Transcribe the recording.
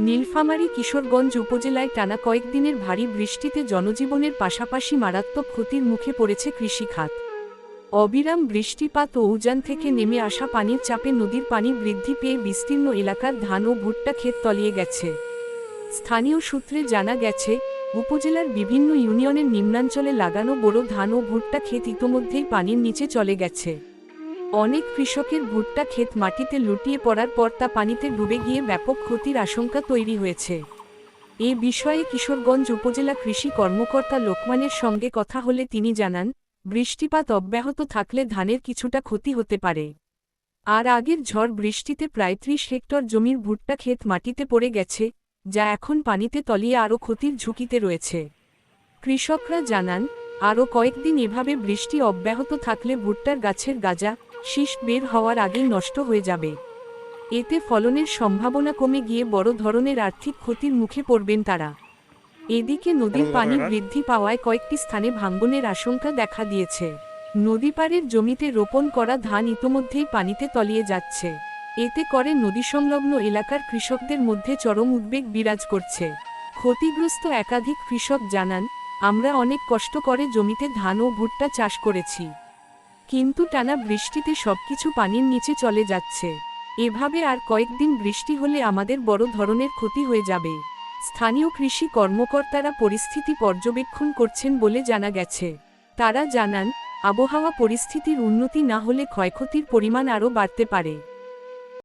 নীলফামারী কিশোরগঞ্জ উপজেলায় টানা কয়েকদিনের ভারী বৃষ্টিতে জনজীবনের পাশাপাশি মারাত্মক ক্ষতির মুখে পড়েছে কৃষিখাত। অবিরাম বৃষ্টিপাত ও উজান থেকে নেমে আসা পানির চাপে নদীর পানি বৃদ্ধি পেয়ে বিস্তীর্ণ এলাকার ধান ও ভুট্টা ক্ষেত তলিয়ে গেছে। স্থানীয় সূত্রে জানা গেছে, উপজেলার বিভিন্ন ইউনিয়নের নিম্নাঞ্চলে লাগানো বোরো ধান ও ভুট্টা ক্ষেত ইতোমধ্যেই পানির নিচে চলে গেছে। অনেক কৃষকের ভুট্টা ক্ষেত মাটিতে লুটিয়ে পড়ার পর তা পানিতে ডুবে গিয়ে ব্যাপক ক্ষতির আশঙ্কা তৈরি হয়েছে। এ বিষয়ে কিশোরগঞ্জ উপজেলা কৃষি কর্মকর্তা লোকমানের সঙ্গে কথা হলে তিনি জানান, বৃষ্টিপাত অব্যাহত থাকলে ধানের কিছুটা ক্ষতি হতে পারে। আর আগের ঝড় বৃষ্টিতে প্রায় ৩০ হেক্টর জমির ভুট্টা ক্ষেত মাটিতে পড়ে গেছে, যা এখন পানিতে তলিয়ে আরও ক্ষতির ঝুঁকিতে রয়েছে। কৃষকরা জানান, আরও কয়েকদিন এভাবে বৃষ্টি অব্যাহত থাকলে ভুট্টার গাছের গাজা, শীষ বের হওয়ার আগেই নষ্ট হয়ে যাবে। এতে ফলনের সম্ভাবনা কমে গিয়ে বড় ধরনের আর্থিক ক্ষতির মুখে পড়বেন তারা। এদিকে নদীর পানি বৃদ্ধি পাওয়ায় কয়েকটি স্থানে ভাঙনের আশঙ্কা দেখা দিয়েছে। নদীপাড়ের জমিতে রোপণ করা ধান ইতোমধ্যেই পানিতে তলিয়ে যাচ্ছে। এতে করে নদীসংলগ্ন এলাকার কৃষকদের মধ্যে চরম উদ্বেগ বিরাজ করছে। ক্ষতিগ্রস্ত একাধিক কৃষক জানান, আমরা অনেক কষ্ট করে জমিতে ধান ও ভুট্টা চাষ করেছি, কিন্তু টানা বৃষ্টিতে সবকিছু পানির নিচে চলে যাচ্ছে। এভাবে আর কয়েকদিন বৃষ্টি হলে আমাদের বড় ধরনের ক্ষতি হয়ে যাবে। স্থানীয় কৃষি কর্মকর্তারা পরিস্থিতি পর্যবেক্ষণ করছেন বলে জানা গেছে। তারা জানান, আবহাওয়া পরিস্থিতির উন্নতি না হলে ক্ষয়ক্ষতির পরিমাণ আরও বাড়তে পারে।